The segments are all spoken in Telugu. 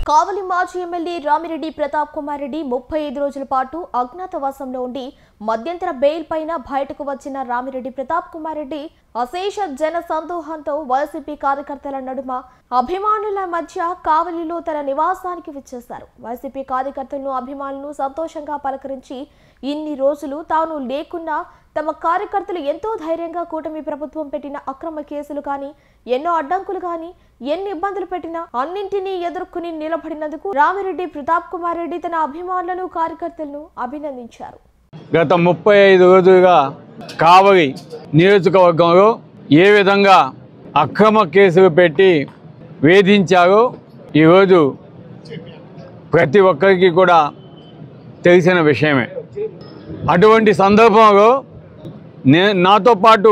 కావలి మాజీ ఎమ్మెల్యే రామిరెడ్డి ప్రతాప్ కుమార్ రెడ్డి 35 రోజుల పాటు అజ్ఞాతవాసంలో ఉండి మధ్యంతర బెయిల్ పైన బయటకు వచ్చిన రామిరెడ్డి ప్రతాప్ కుమార్ రెడ్డి అశేష జన సందోహంతో వైసీపీ కార్యకర్తల నడుమ అభిమానుల మధ్య కావలిలో తన నివాసానికి వచ్చేశారు. వైసీపీ కార్యకర్తలను అభిమానులను సంతోషంగా పలకరించి ఇన్ని రోజులు తాను లేకున్నా తమ కార్యకర్తలు ఎంతో ధైర్యంగా కూటమి ప్రభుత్వం పెట్టిన అక్రమ కేసులు కానీ ఎన్నో అడ్డంకులు కానీ ఎన్ని ఇబ్బందులు పెట్టినా అన్నింటినీ ఎదుర్కొని నిలబడినందుకు రామిరెడ్డి ప్రతాప్ కుమార్ రెడ్డి తన అభిమానులను కార్యకర్తలను అభినందించారు. గత 35 రోజులుగా కావలి నియోజకవర్గంలో ఏ విధంగా అక్రమ కేసులు పెట్టి వేధించారో ఈరోజు ప్రతి ఒక్కరికి కూడా తెలిసిన విషయమే. అటువంటి సందర్భంలో నాతో పాటు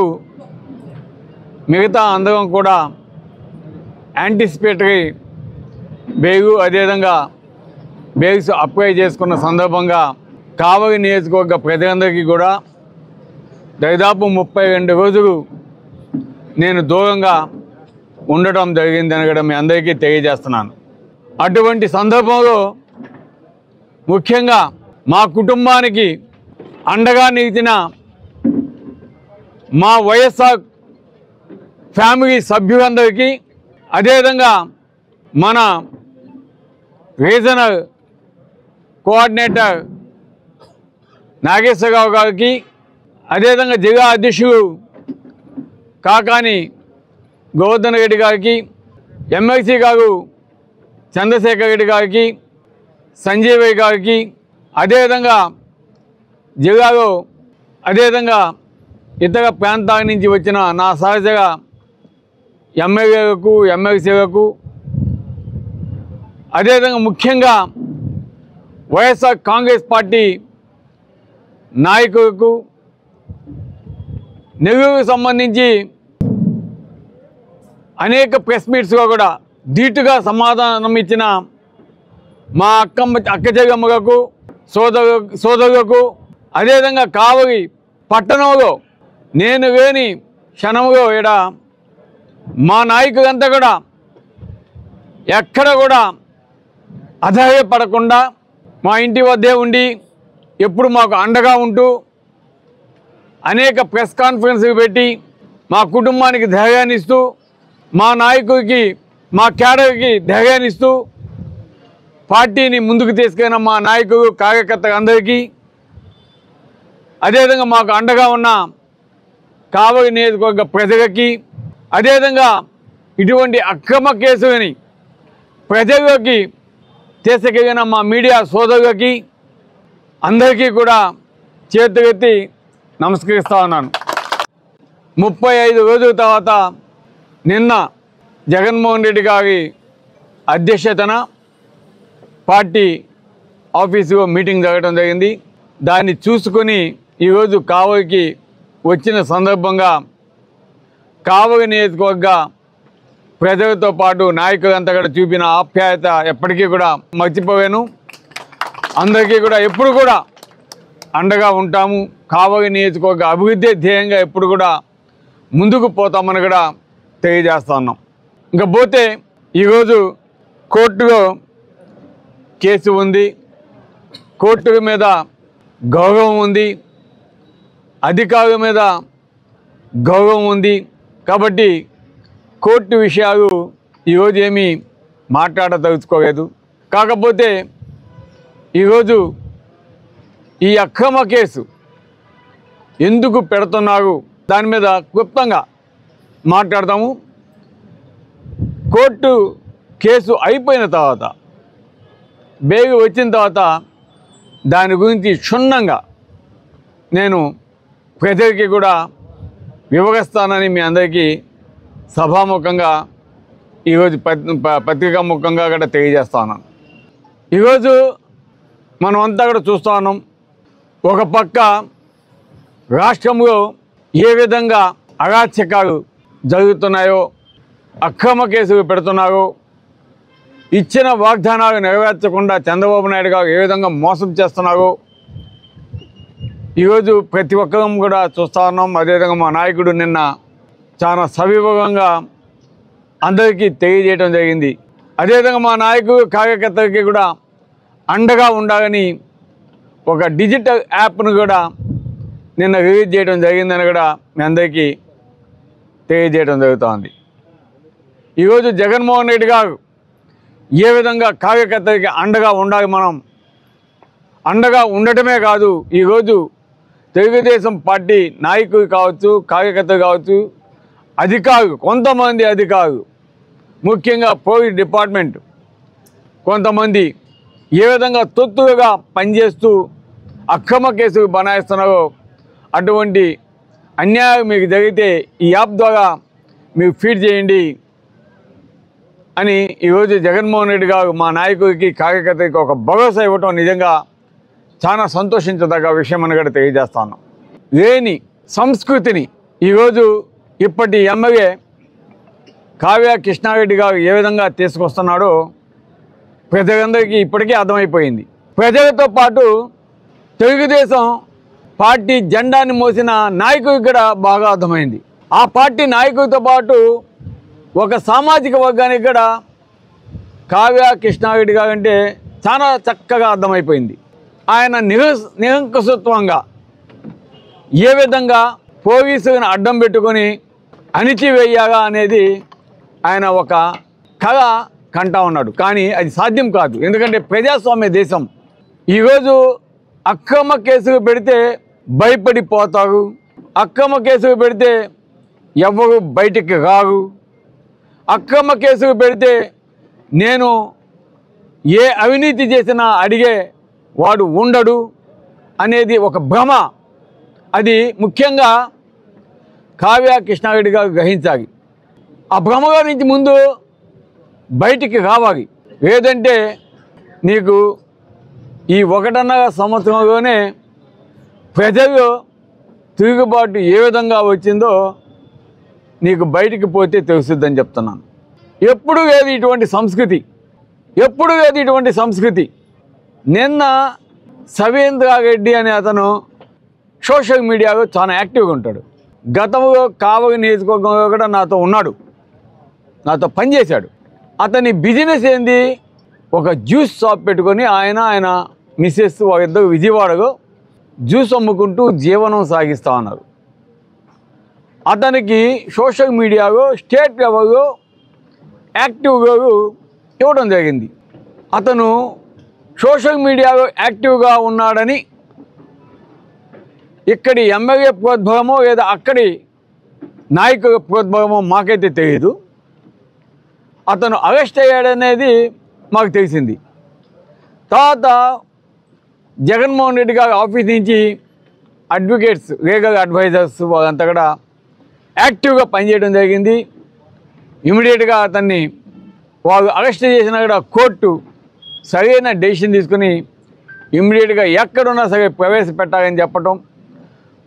మిగతా అందరం కూడా యాంటిసిపేటరీ బెయిల్ అదేవిధంగా బెయిల్స్ అప్లై చేసుకున్న సందర్భంగా కావలి నియోజకవర్గ ప్రజలందరికీ కూడా దాదాపు 32 రోజులు నేను దూరంగా ఉండటం జరిగిందని కూడా మీ అందరికీ తెలియజేస్తున్నాను. అటువంటి సందర్భంలో ముఖ్యంగా మా కుటుంబానికి అండగా నిలిచిన మా వైఎస్ఆర్ ఫ్యామిలీ సభ్యులందరికీ అదేవిధంగా మన రీజనల్ కోఆర్డినేటర్ నాగేశ్వరరావు గారికి అదేవిధంగా జిల్లా అధ్యక్షుడు కాకాని గోవర్ధన్ రెడ్డి గారికి ఎమ్మెల్సీ గారు చంద్రశేఖర్ రెడ్డి గారికి సంజయ్ గారికి అదేవిధంగా జిల్లాలో అదేవిధంగా ఇతర ప్రాంతాల నుంచి వచ్చిన నా సహచర ఎమ్మెల్యేలకు ఎమ్మెల్సీలకు అదేవిధంగా ముఖ్యంగా వైఎస్ఆర్ కాంగ్రెస్ పార్టీ నాయకులకు నెల్లూరుకు సంబంధించి అనేక ప్రెస్ మీట్స్గా కూడా ధీటుగా సమాధానం ఇచ్చిన మా అక్క చెల్లెమ్మలకు సోదరులకు అదేవిధంగా కావలి పట్టణంలో నేను లేని క్షణంలో ఇక్కడ మా నాయకులంతా కూడా ఎక్కడ కూడా అధైర్యపడకుండా మా ఇంటి వద్దే ఉండి ఎప్పుడు మాకు అండగా ఉంటూ అనేక ప్రెస్ కాన్ఫరెన్స్లు పెట్టి మా కుటుంబానికి ధైర్యాన్ని ఇస్తూ మా నాయకుడికి మా క్యాడర్కి ధైర్యాన్ని ఇస్తూ పార్టీని ముందుకు తీసుకెళ్ళిన మా నాయకులు కార్యకర్తలందరికీ అదేవిధంగా మాకు అండగా ఉన్న కావలి నియోజకవర్గ ప్రజలకి అదేవిధంగా ఇటువంటి అక్రమ కేసులని ప్రజల్లోకి తీసుకెళ్ళిన మా మీడియా సోదరులకి అందరికీ కూడా చేతులెత్తి నమస్కరిస్తూ ఉన్నాను. 35 రోజుల తర్వాత నిన్న జగన్మోహన్ రెడ్డి గారి అధ్యక్షతన పార్టీ ఆఫీసులో మీటింగ్ జరగడం జరిగింది. దాన్ని చూసుకొని ఈరోజు కావలికి వచ్చిన సందర్భంగా కావలి నియోజకవర్గ ప్రజలతో పాటు నాయకులంతా కూడా చూపిన ఆప్యాయత ఎప్పటికీ కూడా మర్చిపోయాను. అందరికీ కూడా ఎప్పుడు కూడా అండగా ఉంటాము. కావలి నియోజకవర్గ అభివృద్ధి ధ్యేయంగా ఎప్పుడు కూడా ముందుకు పోతామని కూడా తెలియజేస్తా ఉన్నాం. ఇంకా పోతే ఈరోజు కోర్టులో కేసు ఉంది. కోర్టు మీద గౌరవం ఉంది, అధికారుల మీద గౌరవం ఉంది. కాబట్టి కోర్టు విషయాలు ఈరోజు ఏమీ మాట్లాడదలుచుకోలేదు. కాకపోతే ఈరోజు ఈ అక్రమ కేసు ఎందుకు పెడుతున్నారు దాని మీద క్లుప్తంగా మాట్లాడతాము. కోర్టు కేసు అయిపోయిన తర్వాత బెయిల్ వచ్చిన తర్వాత దాని గురించి క్షుణ్ణంగా నేను ప్రజలకి కూడా వివరిస్తానని మీ అందరికీ సభాముఖంగా ఈరోజు పత్రికా ముఖంగా కూడా తెలియజేస్తా ఉన్నాను. ఈరోజు మనం అంతా కూడా చూస్తూ ఉన్నాం. ఒక పక్క రాష్ట్రంలో ఏ విధంగా అరాచకాలు జరుగుతున్నాయో, అక్రమ కేసులు పెడుతున్నారో, ఇచ్చిన వాగ్దానాలు నెరవేర్చకుండా చంద్రబాబు నాయుడు గారు ఏ విధంగా మోసం చేస్తున్నారో ఈరోజు ప్రతి ఒక్కరం కూడా చూస్తూ ఉన్నాం. అదేవిధంగా మా నాయకుడు నిన్న చాలా సవివరంగా అందరికీ తెలియజేయడం జరిగింది. అదేవిధంగా మా నాయకుడు కార్యకర్తలకి కూడా అండగా ఉండాలని ఒక డిజిటల్ యాప్ను కూడా నిన్న రిలీజ్ చేయడం జరిగిందని కూడా మీ అందరికీ తెలియజేయడం జరుగుతోంది. ఈరోజు జగన్మోహన్ రెడ్డి గారు ఏ విధంగా కార్యకర్తలకి అండగా ఉండాలి, మనం అండగా ఉండటమే కాదు, ఈరోజు తెలుగుదేశం పార్టీ నాయకులు కావచ్చు, కార్యకర్తలు కావచ్చు, అధికారులు, కొంతమంది అధికారులు, ముఖ్యంగా పోలీస్ డిపార్ట్మెంట్ కొంతమంది ఏ విధంగా తొత్తుగా పనిచేస్తూ అక్రమ కేసులు బనాయిస్తున్నారో అటువంటి అన్యాయం మీకు జరిగితే ఈ యాప్ ద్వారా మీకు ఫీడ్ చేయండి అని ఈరోజు జగన్మోహన్ రెడ్డి గారు మా నాయకుడికి కార్యకర్తకి ఒక భరోసా ఇవ్వటం నిజంగా చాలా సంతోషించదగ్గ విషయం అని కూడా తెలియజేస్తాను. లేని సంస్కృతిని ఈరోజు ఇప్పటి ఎమ్మెల్యే కావ్య కృష్ణారెడ్డి గారు ఏ విధంగా తీసుకొస్తున్నాడో ప్రజలందరికీ ఇప్పటికీ అర్థమైపోయింది. ప్రజలతో పాటు తెలుగుదేశం పార్టీ జెండాని మోసిన నాయకుడికి కూడా బాగా అర్థమైంది. ఆ పార్టీ నాయకుడితో పాటు ఒక సామాజిక వర్గానికి కూడా కావ్య కృష్ణారెడ్డి గారు అంటే చాలా చక్కగా అర్థమైపోయింది. ఆయన నిరంకుశత్వంగా ఏ విధంగా పోలీసులను అడ్డం పెట్టుకొని అణిచివేయాలా అనేది ఆయన ఒక కళ కంటా ఉన్నాడు. కానీ అది సాధ్యం కాదు. ఎందుకంటే ప్రజాస్వామ్య దేశం. ఈరోజు అక్రమ కేసులు పెడితే భయపడిపోతారు, అక్రమ కేసులు పెడితే ఎవరు బయటికి రారు, అక్రమ కేసులు పెడితే నేను ఏ అవినీతి చేసినా అడిగే వాడు ఉండడు అనేది ఒక భ్రమ. అది ముఖ్యంగా కావ్య కృష్ణారెడ్డి గారు గ్రహించాలి. ఆ భ్రమగా నుంచి ముందు బయటికి రావాలి. లేదంటే నీకు ఈ 1.5 సంవత్సరంలోనే ప్రజలు తిరుగుబాటు ఏ విధంగా వచ్చిందో నీకు బయటికి పోతే తెలుస్తుందని చెప్తున్నాను. ఎప్పుడు లేదు ఇటువంటి సంస్కృతి, ఎప్పుడు లేదు ఇటువంటి సంస్కృతి. నిన్న సవేంద్రారెడ్డి అనే అతను సోషల్ మీడియాలో చాలా యాక్టివ్గా ఉంటాడు. గతంలో కావలి నియోజకవర్గంలో కూడా నాతో ఉన్నాడు, నాతో పనిచేశాడు. అతని బిజినెస్ ఏంది, ఒక జ్యూస్ షాప్ పెట్టుకొని ఆయన మిస్సెస్ వాళ్ళిద్దరు విజయవాడలో జ్యూస్ అమ్ముకుంటూ జీవనం సాగిస్తూ ఉన్నారు. అతనికి సోషల్ మీడియాలో స్టేట్ లెవెల్లో యాక్టివ్గా ఇవ్వడం జరిగింది. అతను సోషల్ మీడియాలో యాక్టివ్గా ఉన్నాడని ఇక్కడి ఎమ్మెల్యే ప్రోద్భవమో లేదా అక్కడి నాయకుల ప్రోద్భవమో మాకైతే తెలియదు. అతను అరెస్ట్ అయ్యాడనేది మాకు తెలిసింది. తర్వాత జగన్మోహన్ రెడ్డి గారి ఆఫీస్ నుంచి అడ్వకేట్స్, లీగల్ అడ్వైజర్స్ వాళ్ళంతా కూడా యాక్టివ్గా పనిచేయడం జరిగింది. ఇమీడియట్గా అతన్ని వాళ్ళు అరెస్ట్ చేసినా కూడా కోర్టు సరైన డెసిషన్ తీసుకుని ఇమీడియట్గా ఎక్కడున్నా సరే ప్రవేశపెట్టాలని చెప్పటం,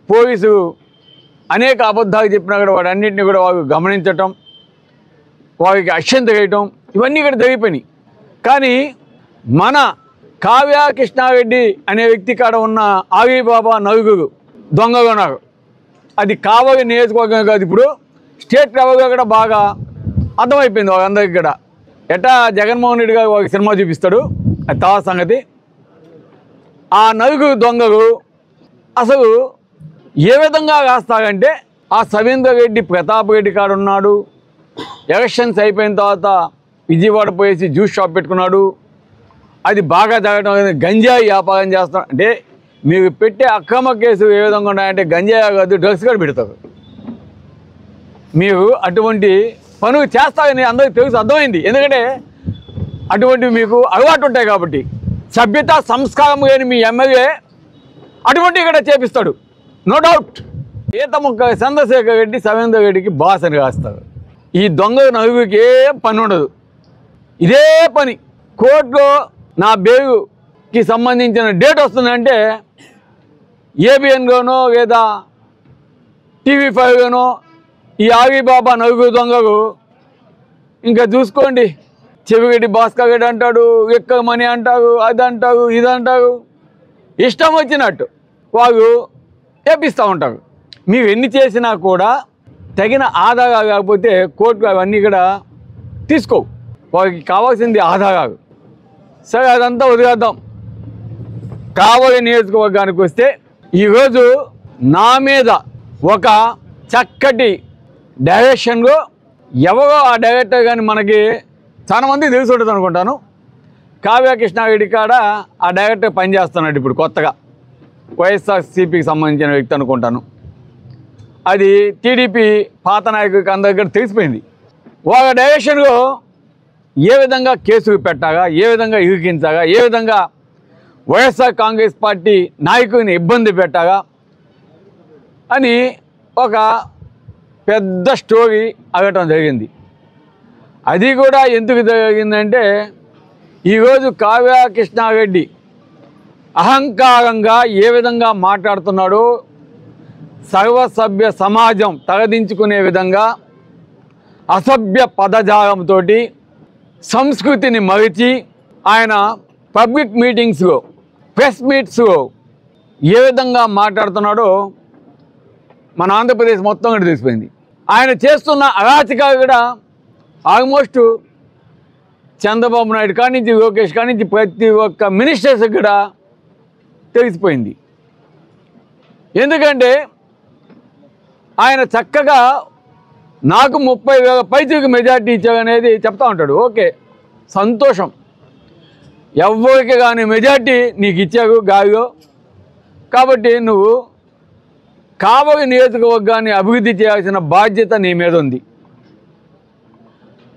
పోలీసు అనేక అబద్ధాలు చెప్పినా కూడా వాటన్నింటినీ కూడా వాళ్ళు గమనించటం, వారికి అక్షంత వేయటం, ఇవన్నీ కూడా జరిగిపోయినాయి. కానీ మన కావ్య కృష్ణారెడ్డి అనే వ్యక్తి కాడ ఉన్న ఆగిబాబా నలుగురు దొంగలు ఉన్నారు. అది కావలి నియోజకవర్గం కాదు, ఇప్పుడు స్టేట్ లెవెల్గా కూడా బాగా అర్థమైపోయింది వాళ్ళందరికీ కూడా. ఎట్టా జగన్మోహన్ రెడ్డి గారు వాళ్ళకి సినిమా చూపిస్తాడు, అది తా సంగతి. ఆ నలుగురు దొంగలు అసలు ఏ విధంగా రాస్తారంటే, ఆ సవేంద్ర రెడ్డి ప్రతాప్ రెడ్డి కాడ ఉన్నాడు, ఎలక్షన్స్ అయిపోయిన తర్వాత విజయవాడ పోయేసి జ్యూస్ షాప్ పెట్టుకున్నాడు, అది బాగా జరగడం, గంజాయి వ్యాపారం చేస్తాం. అంటే మీరు పెట్టే అక్రమ కేసు ఏ విధంగా ఉన్నాయంటే గంజాయి కాదు, డ్రగ్స్ కూడా పెడతారు. మీరు అటువంటి పనులు చేస్తారని అందరికీ తెలుసు, అర్థమైంది. ఎందుకంటే అటువంటివి మీకు అలవాటు ఉంటాయి కాబట్టి. సభ్యత సంస్కారం లేని మీ ఎమ్మెల్యే అటువంటివి కూడా చేపిస్తాడు, నో డౌట్. ఈతముక్క చంద్రశేఖర్ రెడ్డి సవేంద్ర రెడ్డికి బాస్ అని రాస్తారు. ఈ దొంగ నలుగురికి ఏం పని ఉండదు, ఇదే పని. కోర్టులో నా బెయిల్కి సంబంధించిన డేట్ వస్తుందంటే ఏబిఎన్లోనో లేదా TV5లోనో ఈ ఆగిబాబా నలుగురు దొంగలు ఇంకా చూసుకోండి. చెవిరెడ్డి భాస్కర్ రెడ్డి అంటాడు, ఎక్కమని అంటారు, అది అంటారు, ఇది అంటారు, ఇష్టం వచ్చినట్టు వాళ్ళు చేపిస్తూ ఉంటారు. మీరు ఎన్ని చేసినా కూడా తగిన ఆధారాలు కాకపోతే కోర్టు అవన్నీ కూడా తీసుకోవు. వారికి కావాల్సింది ఆధారాలు. సరే, అదంతా వదిలేద్దాం. కావలి నియోజకవర్గానికి వస్తే ఈరోజు నా మీద ఒక చక్కటి డైరెక్షన్లో ఎవరో ఆ డైరెక్టర్ కానీ మనకి చాలామంది తెలిసి ఉంటుంది అనుకుంటాను. కావ్య కృష్ణారెడ్డి కాడ ఆ డైరెక్టర్ పనిచేస్తున్నాడు ఇప్పుడు కొత్తగా, వైఎస్ఆర్సీపీకి సంబంధించిన వ్యక్తి అనుకుంటాను. అది టీడీపీ పాత నాయకుడికి అందరి దగ్గర తెలిసిపోయింది. వాళ్ళ డైరెక్షన్లో ఏ విధంగా కేసులు పెట్టాగా, ఏ విధంగా ఇరికించాగా, ఏ విధంగా వైఎస్ఆర్ కాంగ్రెస్ పార్టీ నాయకుడిని ఇబ్బంది పెట్టాగా అని ఒక పెద్ద స్టోరీ అడగటం జరిగింది. అది కూడా ఎందుకు జరిగిందంటే ఈరోజు కావ్య కృష్ణారెడ్డి అహంకారంగా ఏ విధంగా మాట్లాడుతున్నాడో సర్వసభ్య సమాజం తలదించుకునే విధంగా అసభ్య పదజాలంతో సంస్కృతిని మరిచి ఆయన పబ్లిక్ మీటింగ్స్లో, ప్రెస్ మీట్స్లో ఏ విధంగా మాట్లాడుతున్నాడో మన ఆంధ్రప్రదేశ్ మొత్తం కూడా తెలిసిపోయింది. ఆయన చేస్తున్న అరాచకాలు కూడా ఆల్మోస్ట్ చంద్రబాబు నాయుడు కాడి నుంచి, లోకేష్ కాడి నుంచి ప్రతి ఒక్క మినిస్టర్స్ కూడా తెలిసిపోయింది. ఎందుకంటే ఆయన చక్కగా నాకు 30,000 పైచీలకు మెజార్టీ ఇచ్చారనేది చెప్తా ఉంటాడు. ఓకే, సంతోషం. ఎవరికి కానీ మెజార్టీ నీకు ఇచ్చారు గాలిలో, కాబట్టి నువ్వు కావలి నియోజకవర్గాన్ని అభివృద్ధి చేయాల్సిన బాధ్యత నీ మీద ఉంది.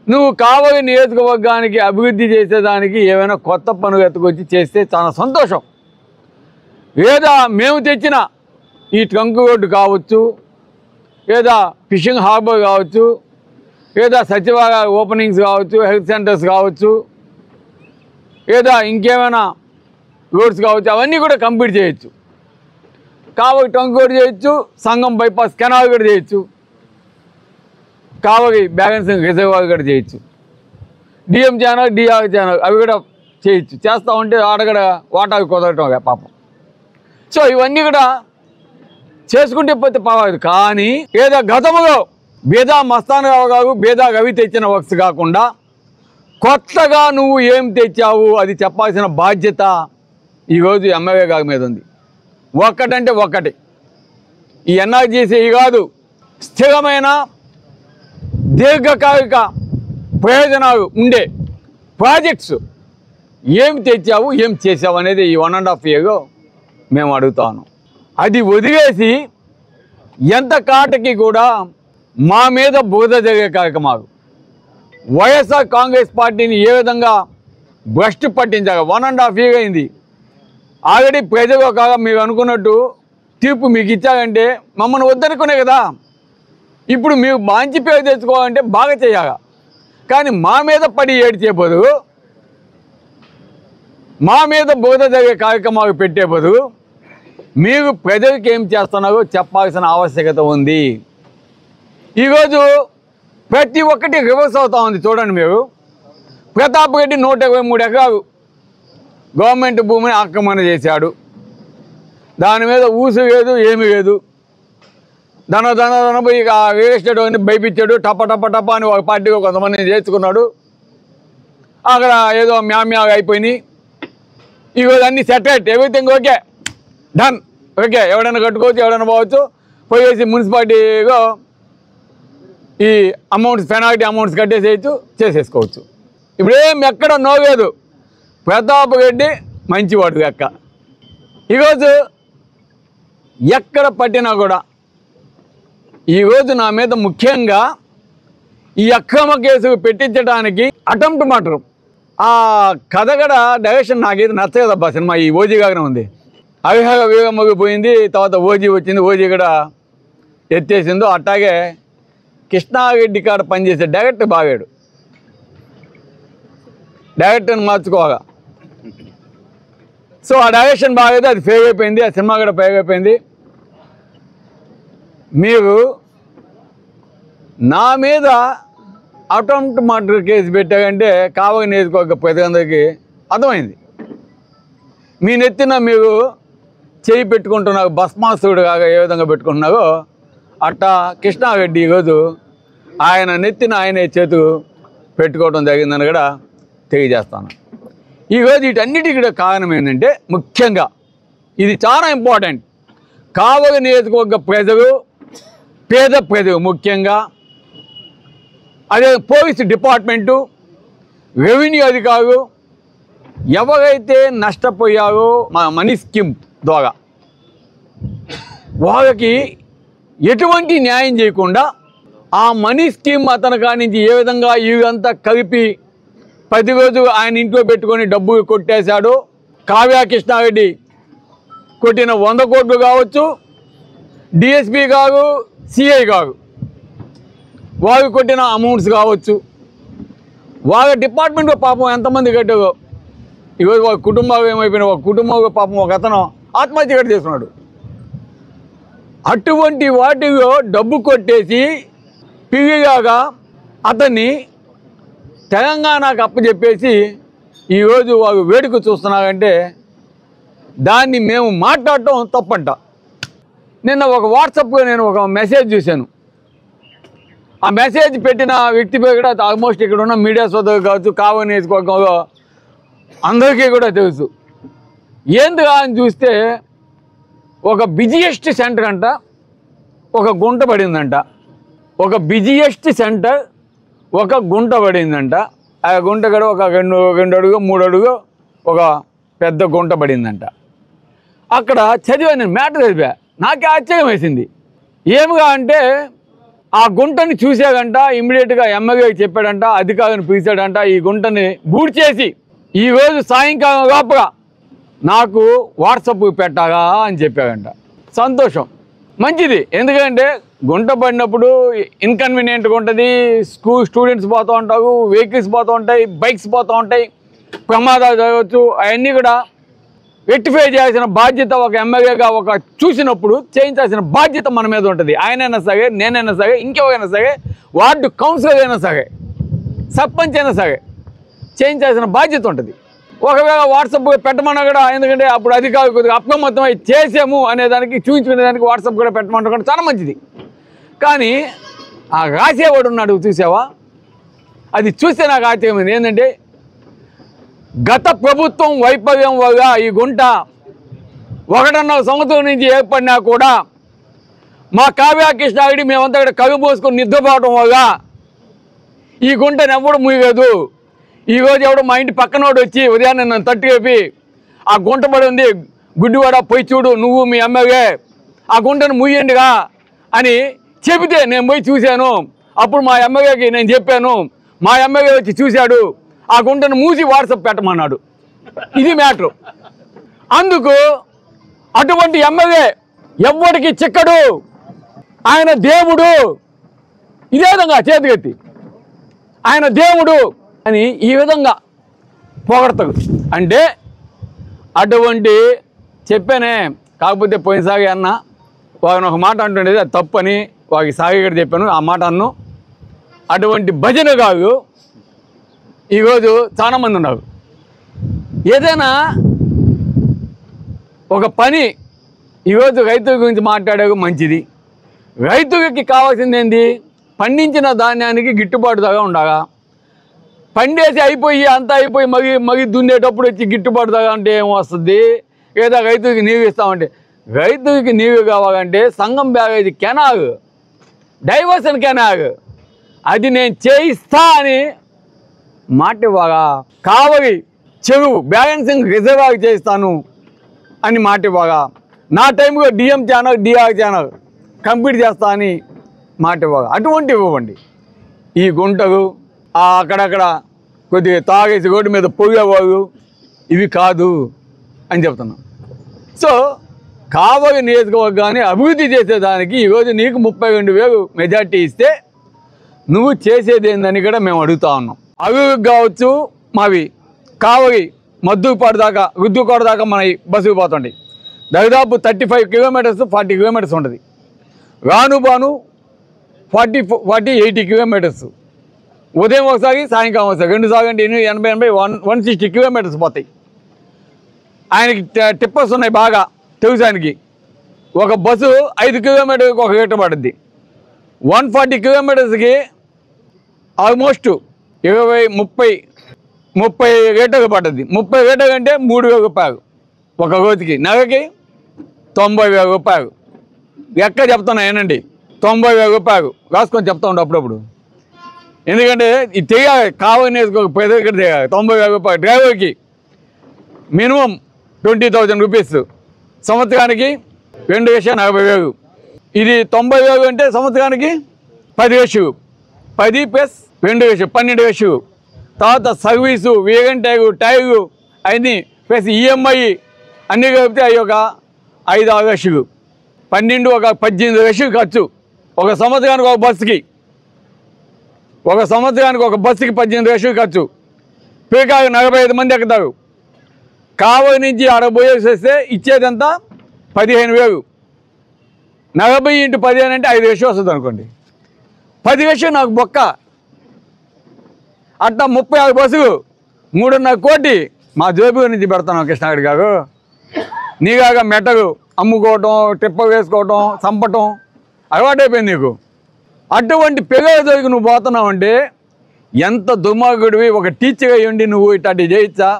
నువ్వు కావలి నియోజకవర్గానికి అభివృద్ధి చేసేదానికి ఏమైనా కొత్త పనులు ఎత్తుకొచ్చి చేస్తే చాలా సంతోషం. లేదా మేము తెచ్చిన ఈ ట్రంక్ రోడ్డు కావచ్చు, లేదా ఫిషింగ్ హార్బర్ కావచ్చు, లేదా సచివాలయ ఓపెనింగ్స్ కావచ్చు, హెల్త్ సెంటర్స్ కావచ్చు, లేదా ఇంకేమైనా రోడ్స్ కావచ్చు, అవన్నీ కూడా కంప్లీట్ చేయొచ్చు. కావలి ట్రంక్ రోడ్ చేయొచ్చు, సంగం బైపాస్ కెనాల్ కూడా చేయొచ్చు, కావలి బ్యాలెన్సింగ్ రిజర్వాయర్ కూడా చేయొచ్చు, డిఎం ఛానల్, డిఆర్ ఛానల్ అవి కూడా చేయొచ్చు. చేస్తూ ఉంటే ఆడగడ వాటాలు కుదరటం పాపం. సో ఇవన్నీ కూడా చేసుకుంటే పోతే పర్వాలేదు. కానీ ఏదో గతంలో బేదా మస్తాన్ రావు గారు, బేదా రవి తెచ్చిన వర్క్స్ కాకుండా కొత్తగా నువ్వు ఏం తెచ్చావు అది చెప్పాల్సిన బాధ్యత ఈరోజు ఎమ్మెల్యే గారి మీద ఉంది. ఒక్కటంటే ఒక్కటి, ఈ ఎన్ఆర్జీసీ కాదు, స్థిరమైన దీర్ఘకాలిక ప్రయోజనాలు ఉండే ప్రాజెక్ట్స్ ఏం తెచ్చావు, ఏం చేసావు అనేది ఈ 1.5 yearలో మేము అడుగుతాను. అది వదిలేసి ఎంత కాటకి కూడా మా మీద బోధ జరిగే కార్యక్రమాలు, వైఎస్ఆర్ కాంగ్రెస్ పార్టీని ఏ విధంగా భ్రష్టు పట్టించాక 1.5 year అయింది. ఆల్రెడీ ప్రజలు ఒక మీరు అనుకున్నట్టు తీర్పు మీకు ఇచ్చారంటే మమ్మల్ని వద్దనుకునే కదా. ఇప్పుడు మీరు మంచి పేరు తెచ్చుకోవాలంటే బాగా చేయాలి. కానీ మా మీద పడి ఏడ్చే బదులు, మా మీద బోధ జరిగే కార్యక్రమాలు పెట్టే బదులు మీరు ప్రజలకు ఏం చేస్తున్నారో చెప్పాల్సిన ఆవశ్యకత ఉంది. ఈరోజు ప్రతి ఒక్కటి రివర్స్ అవుతా ఉంది. చూడండి, మీరు ప్రతాప్ రెడ్డి 123 ఎకరాలు గవర్నమెంట్ భూమిని ఆక్రమణ చేశాడు. దాని మీద ఊసు లేదు, ఏమీ లేదు. ధన పోయి రియల్ ఎస్టేట్ అని భయపించాడు. టప టప టప అని ఒక పార్టీగా కొంతమందిని చేర్చుకున్నాడు. అక్కడ ఏదో మ్యామ్యా అయిపోయినాయి. ఈరోజు అన్ని సెటరేట్, ఎవ్రీథింగ్ ఓకే, డన్, ఓకే, ఎవడైనా కట్టుకోవచ్చు, ఎవడైనా పోవచ్చు. పోయేసి మున్సిపాలిటీగా ఈ అమౌంట్స్, పెనాల్టీ అమౌంట్స్ కట్టేసేయచ్చు, చేసేసుకోవచ్చు. ఇప్పుడేం ఎక్కడ నోలేదు. ప్రతాప్ రెడ్డి మంచివాడు లెక్క. ఈరోజు ఎక్కడ పట్టినా కూడా ఈరోజు నా మీద ముఖ్యంగా ఈ అక్రమ కేసు పెట్టించడానికి అటెంప్ట్ మర్డర్ ఆ కథ కూడా డైరెక్షన్ నాకేది నచ్చలేదబ్బా. సినిమా ఈ ఓజీ గానే ఉంది. అవిహార వీరమ్మకి పోయింది, తర్వాత ఓజీ వచ్చింది, ఓజీ కూడా ఎత్తేసిందో. అట్లాగే కృష్ణారెడ్డి కాడ పనిచేసే డైరెక్టర్ బాగాడు. డైరెక్టర్ని మార్చుకోగా. సో ఆ డైరెక్షన్ బాగైతే అది ఫెయిల్ అయిపోయింది, ఆ సినిమా కూడా ఫెయిల్ అయిపోయింది. మీరు నా మీద అటెంప్ట్ మర్డర్ కేసు పెట్టారంటే కావలి నియోజకవర్గ ప్రజలందరికీ అర్థమైంది. మీ నెత్తిన మీరు చేయి పెట్టుకుంటున్నారు, భస్మాసుడు కాగా ఏ విధంగా పెట్టుకుంటున్నారో అట్టా కృష్ణారెడ్డి ఈరోజు ఆయన నెత్తిన ఆయనే చేతు పెట్టుకోవడం జరిగిందని కూడా తెలియజేస్తాను. ఈరోజు వీటన్నిటికీ కూడా కారణం ఏంటంటే ముఖ్యంగా ఇది చాలా ఇంపార్టెంట్. కావలి నియోజకవర్గ ప్రజలు, పేద ప్రజలు ముఖ్యంగా, అదే పోలీసు డిపార్ట్మెంటు, రెవెన్యూ అధికారులు ఎవరైతే నష్టపోయారో మనీ స్కీమ్ ద్వారా వాళ్ళకి ఎటువంటి న్యాయం చేయకుండా ఆ మనీ స్కీమ్ అతని కాడి నుంచి ఏ విధంగా ఇదంతా కలిపి 10 రోజులు ఆయన ఇంట్లో పెట్టుకొని డబ్బులు కొట్టేశాడు. కావ్య కృష్ణారెడ్డి కొట్టిన 100 కోట్లు కావచ్చు, డిఎస్పీ గారు, సిఐ గారు వాళ్ళు కొట్టిన అమౌంట్స్ కావచ్చు, వాళ్ళ డిపార్ట్మెంట్లో పాపం ఎంతమంది కట్టారో ఈరోజు వాళ్ళ కుటుంబాలు ఏమైపోయినా ఒక కుటుంబంలో పాపం ఒక అతను ఆత్మహత్య కూడా చేస్తున్నాడు. అటువంటి వాటిలో డబ్బు కొట్టేసి పిగిలాగా అతన్ని తెలంగాణకు అప్పచెప్పేసి ఈరోజు వాళ్ళు వేడుక చూస్తున్నారంటే దాన్ని మేము మాట్లాడటం తప్పంట. నిన్న ఒక వాట్సాప్లో నేను ఒక మెసేజ్ చూశాను. ఆ మెసేజ్ పెట్టిన వ్యక్తి పేరు కూడా ఆల్మోస్ట్ ఇక్కడ ఉన్న మీడియా సోదరులు కావచ్చు, కావలి నియోజకవర్గంలో అందరికీ కూడా తెలుసు. ఏందిగా అని చూస్తే ఒక బిజియెస్ట్ సెంటర్ అంట ఒక గుంట పడిందంట. ఒక బిజియెస్ట్ సెంటర్ ఒక గుంట పడిందంట. ఆ గుంట కూడా ఒక 2 అడుగు 3 అడుగు ఒక పెద్ద గుంట పడిందంట. అక్కడ చదివాను నేను, మ్యాటర్ చదివా, నాకే ఆశ్చర్యం వేసింది. ఏమిగా అంటే ఆ గుంటని చూసాడంట, ఇమ్మీడియట్గా ఎమ్మెల్యేకి చెప్పాడంట, అధికారిని పిలిచాడంట, ఈ గుంటని బూడ్చేసి ఈరోజు సాయంకాలం లోపల నాకు వాట్సాప్ పెట్టాగా అని చెప్పాడంట. సంతోషం, మంచిది. ఎందుకంటే గుంట పడినప్పుడు ఇన్కన్వీనియంట్గా ఉంటుంది, స్టూడెంట్స్ పోతూ ఉంటారు, వెహికల్స్ పోతూ ఉంటాయి, బైక్స్ పోతూ ఉంటాయి, ప్రమాదాలు జరగవచ్చు. అవన్నీ కూడా రెక్టిఫై చేయాల్సిన బాధ్యత ఒక ఎమ్మెల్యేగా ఒక చూసినప్పుడు చేయించాల్సిన బాధ్యత మన మీద ఉంటుంది. ఆయనైనా సరే, నేనైనా సరే, ఇంకెవరైనా సరే, వార్డు కౌన్సిలర్ అయినా సరే, సర్పంచ్ అయినా సరే చేయించాల్సిన బాధ్యత ఉంటుంది. ఒకవేళ వాట్సాప్ పెట్టమన్నా కూడా, ఎందుకంటే అప్పుడు అధికారులు కొద్దిగా అప్రమత్తమై చేసాము అనేదానికి చూపించుకునేదానికి వాట్సాప్ కూడా పెట్టమంటే చాలా మంచిది. కానీ ఆ రాసేవాడు ఉన్నాడు చూసావా, అది చూస్తే నాకు ఆశ్చర్యమైంది. ఏంటంటే గత ప్రభుత్వం వైఫల్యం వల్ల ఈ గుంట 1.5 సంవత్సరం నుంచి ఏర్పడినా కూడా మా కావ్య కృష్ణారెడ్డి మేమంతా ఇక్కడ కవి పోసుకొని నిద్రపోవడం వల్ల ఈ గుంటను ఎవడు ముయ్యలేదు. ఈరోజు ఎవడు మా ఇంటి పక్కనోడు వచ్చి ఉదయాన్నే నన్ను తట్టుకేపి ఆ గుంట పడి ఉంది, గుడ్డివాడ పోయి చూడు, నువ్వు మీ ఎమ్మెల్యే ఆ గుంటను ముయ్యండిగా అని చెబితే నేను పోయి చూశాను. అప్పుడు మా ఎమ్మెల్యేకి నేను చెప్పాను, మా ఎమ్మెల్యే వచ్చి చూశాడు, ఆ గుంటను మూసి వాట్సాప్ పెట్టమన్నాడు. ఇది మ్యాటర్. అందుకు అటువంటి ఎమ్మెల్యే ఎవ్వడికి చిక్కడు, ఆయన దేవుడు. ఇదే విధంగా చేతికెత్తి ఆయన దేవుడు అని ఈ విధంగా పొగడతాడు. అంటే అటువంటి చెప్పానే. కాకపోతే పోయినసారి అన్న వాడిని ఒక మాట అంటుండేది, అది తప్పని వాడికి సాగి కూడా చెప్పాను, ఆ మాట అన్ను. అటువంటి భజన కాదు ఈరోజు చాలామంది ఉన్నారు. ఏదైనా ఒక పని ఈరోజు రైతుల గురించి మాట్లాడే మంచిది. రైతులకి కావాల్సింది ఏంది? పండించిన ధాన్యానికి గిట్టుబాటు ధర ఉండాలా. పండేసి అయిపోయి అంతా అయిపోయి మగి దున్నేటప్పుడు వచ్చి గిట్టుబాటు ధర అంటే ఏమొస్తుంది? లేదా రైతులకి నీరు ఇస్తామంటే, రైతులకి నీరు కావాలంటే సంగం బ్యారేజ్ కెనాల్, డైవర్షన్ కెనాల్, అది నేను చేయిస్తా అని మాట ఇవ్వగా, కావలి చెరువు బ్యాలెన్సింగ్ రిజర్వాయర్ చేయిస్తాను అని మాట ఇవ్వగా, నా టైంలో DM channel DR channel complete చేస్తా అని మాట ఇవ్వగా, అటువంటివి ఇవ్వండి. ఈ గుంటలు అక్కడక్కడ కొద్దిగా తాగేసి రోడ్డు మీద పోయేవాళ్ళు ఇవి కాదు అని చెప్తున్నాం. సో కావలి నియోజకవర్గాన్ని అభివృద్ధి చేసేదానికి ఈరోజు నీకు 32,000 మెజార్టీ ఇస్తే నువ్వు చేసేది ఏందని కూడా మేము అడుగుతా ఉన్నాం. అభివృద్ధి కావచ్చు, మావి కావలి మద్దుపాడు దాకా రుద్దుకోట దాకా మన బస్సుకు పోతుంటాయి. దాదాపు 35 కిలోమీటర్స్ 40 కిలోమీటర్స్ ఉంటుంది. రాను బాను 40-80 కిలోమీటర్స్. ఉదయం ఒకసారి సాయంకాలం ఒకసారి 2 సార్లు అంటే 80 160 కిలోమీటర్స్ పోతాయి. ఆయనకి టిప్పర్స్ ఉన్నాయి బాగా తెలుసానికి. ఒక బస్సు 5 కిలోమీటర్కి ఒక రేటు పడుద్ది. 140 కిలోమీటర్స్కి ఆల్మోస్ట్ 30 రేటుకు పడ్డది. 30 రేటుకు అంటే 3,000 రూపాయలు ఒక రోజుకి. నెలకి 90,000 రూపాయలు. ఎక్క చెప్తున్నా ఏనండి, 90,000 రూపాయలు రాసుకొని చెప్తా ఉండు అప్పుడప్పుడు. ఎందుకంటే ఇది తెగాలి, కావాలని వేసుకోక ప్రతి దగ్గర తెగాలి. 90,000 రూపాయలు డ్రైవర్కి మినిమం 20,000 రూపీస్, సంవత్సరానికి 2,40,000. ఇది 90,000 అంటే సంవత్సరానికి 10,000, 10 ప్లస్ 2,000 12,000. తర్వాత సర్వీసు, వేగన్ టైరు అన్నీ ప్లస్ ఈఎంఐ అన్నీ కలిపితే అవి ఒక 5-6 లక్షలు, 12 ఒక 18 లక్షలు ఖర్చు ఒక సంవత్సరానికి. ఒక సంవత్సరానికి ఒక బస్సుకి 18 లక్షలు ఖర్చు. పీకాకు 45 మంది ఎక్కుతారు. కావలి నుంచి ఆడబోయేసి వస్తే ఇచ్చేదంతా 15,000. 40 × 15 అంటే 5 లక్షలు వస్తుంది అనుకోండి. 10 లక్షలు నాకు బొక్క. అట్లా 36 బస్సులు 3.5 కోటి మా జోబు నుంచి పెడతాను కృష్ణాగడి గారు. నీగాక మెట్టలు అమ్ముకోవటం, టిప్ప వేసుకోవటం, చంపటం అలవాటైపోయింది నీకు. అటువంటి పిల్లల జోలికి నువ్వు పోతున్నావు అంటే ఎంత దుర్మార్గుడివి. ఒక టీచర్ అయ్యి ఉండి నువ్వు ఇట్లాంటి చేయొచ్చా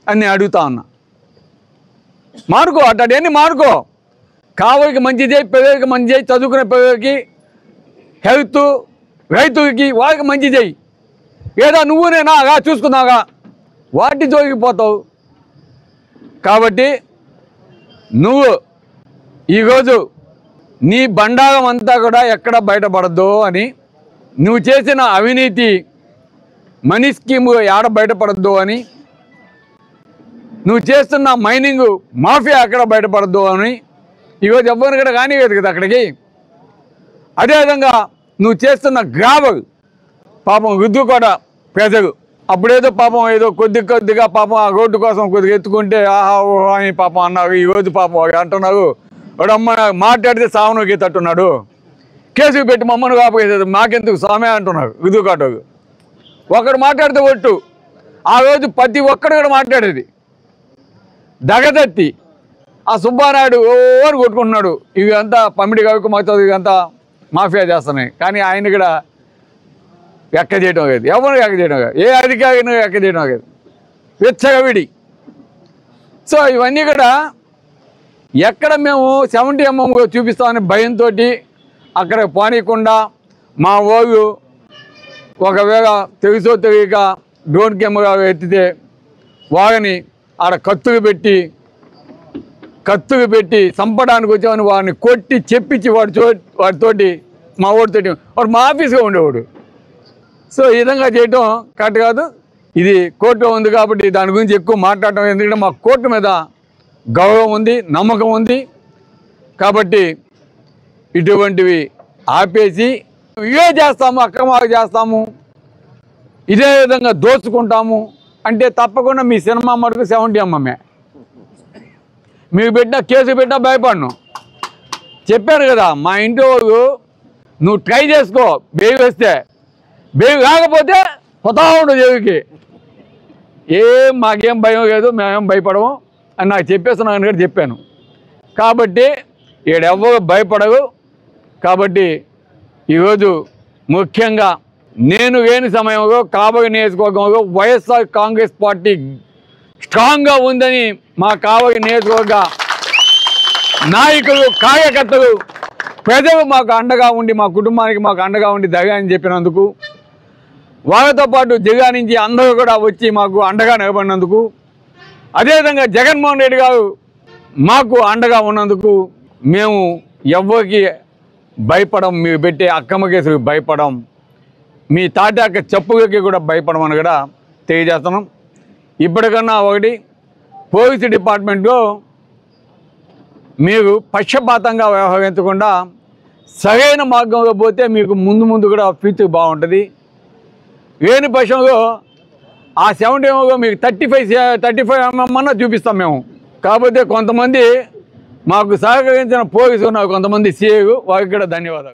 అని నేను అడుగుతా ఉన్నా. మానుకో, అట్లాంటివన్నీ మానుకో. కావలికి మంచి చేయి, పిల్లలకి మంచి చేయి, చదువుకునే పిల్లలకి, హెల్త్, రైతులకి వాళ్ళకి మంచి చేయి. ఏదో నువ్వు నేనా చూసుకున్నాగా వాటి జోలికి పోతావు. కాబట్టి నువ్వు ఈరోజు నీ బండారం అంతా కూడా ఎక్కడ బయటపడద్దు అని, నువ్వు చేసిన అవినీతి మనీ స్కీమ్ ఏడ బయటపడద్దు అని, నువ్వు చేస్తున్న మైనింగ్ మాఫియా ఎక్కడ బయటపడద్దు అని ఈరోజు ఎవ్వరిని కూడా కానివ్వదు కదా అక్కడికి. అదేవిధంగా నువ్వు చేస్తున్న గ్రావల్ పాపం వృద్ధు కూడా ప్రజలు అప్పుడేదో పాపం ఏదో కొద్దిగా పాపం ఆ రోడ్డు కోసం కొద్దిగా ఎత్తుకుంటే ఆహా ఓహో అని పాపం అన్నారు. ఈరోజు పాపం అంటున్నారు, వాడు అమ్మ మాట్లాడితే సావనోకి తట్టున్నాడు, కేసుకు పెట్టి మమ్మల్ని కాపేసేది మాకెందుకు స్వామి అంటున్నారు వృద్ధు కాటోకు. ఒకడు మాట్లాడితే ఒట్టు, ఆ రోజు ప్రతి ఒక్కడు కూడా మాట్లాడేది దగదత్తి. ఆ సుబ్బారాయుడు ఓని కొట్టుకుంటున్నాడు, ఇవి అంతా పమిడి కవికి మొత్తం ఇదంతా మాఫియా చేస్తున్నాయి. కానీ ఆయన కూడా ఎక్క చేయడం లేదు, ఎవరు ఎక్క చేయడం కాదు, ఏ అధికారిని ఎక్క చేయడం కాదు, విచ్చగవిడి. సో ఇవన్నీ కూడా ఎక్కడ మేము 70mm చూపిస్తామని భయంతో అక్కడ పోనీయకుండా మా వాళ్ళు ఒకవేళ తెలుసో తెలియక డ్రోన్ కెమెరా ఎత్తితే వాడిని ఆడ కత్తులు పెట్టి చంపడానికి వచ్చామని వాడిని కొట్టి చెప్పించి వాడితోటి మా ఓడితోటి వాడు మా ఆఫీస్గా ఉండేవాడు. సో ఈ విధంగా చేయటం కరెక్ట్ కాదు. ఇది కోర్టులో ఉంది కాబట్టి దాని గురించి ఎక్కువ మాట్లాడటం, ఎందుకంటే మా కోర్టు మీద గౌరవం ఉంది, నమ్మకం ఉంది. కాబట్టి ఇటువంటివి ఆపేసి ఇవే చేస్తాము, అక్రమాలు చేస్తాము, ఇదే విధంగా దోచుకుంటాము అంటే తప్పకుండా మీ సినిమా మటుకు 70mm. మీకు పెట్టినా కేసు పెట్టినా భయపడను. చెప్పాను కదా మా ఇంటి వాళ్ళు, నువ్వు ట్రై చేసుకో, బెయిల్ వస్తే బెయిల్ కాకపోతే పోతా ఉండు జైలుకి. మాకేం భయం లేదు, మేమేం భయపడము అని నాకు చెప్పేస్తున్నాను కూడా చెప్పాను. కాబట్టి ఈడెవ్వరు భయపడవు. కాబట్టి ఈరోజు ముఖ్యంగా నేను లేని సమయంలో కావలి నియోజకవర్గంలో వైఎస్ఆర్ కాంగ్రెస్ పార్టీ స్ట్రాంగ్గా ఉందని మా కావలి నియోజకవర్గ నాయకులు, కార్యకర్తలు, ప్రజలు మాకు అండగా ఉండి, మా కుటుంబానికి మాకు అండగా ఉండి ధైర్యాన్ని చెప్పినందుకు, వాళ్ళతో పాటు జిల్లా నుంచి అందరూ కూడా వచ్చి మాకు అండగా నిలబడినందుకు, అదేవిధంగా జగన్మోహన్ రెడ్డి గారు మాకు అండగా ఉన్నందుకు మేము ఎవ్వరికి భయపడం, మీరు పెట్టే అక్రమ కేసులకు భయపడం, మీ తాటాక చెప్పులకి కూడా భయపడమని కూడా తెలియజేస్తున్నాం. ఇప్పటికన్నా ఒకటి, పోలీసు డిపార్ట్మెంట్లో మీరు పక్షపాతంగా వ్యవహరించకుండా సరైన మార్గంలో పోతే మీకు ముందు కూడా ఫ్యూచర్ బాగుంటుంది. లేని పక్షంలో ఆ 70mm మీకు 35mm అన్నా చూపిస్తాం మేము. కాకపోతే కొంతమంది మాకు సహకరించిన పోలీసులు, కొంతమంది సిఐలు, వారికి కూడా ధన్యవాదాలు.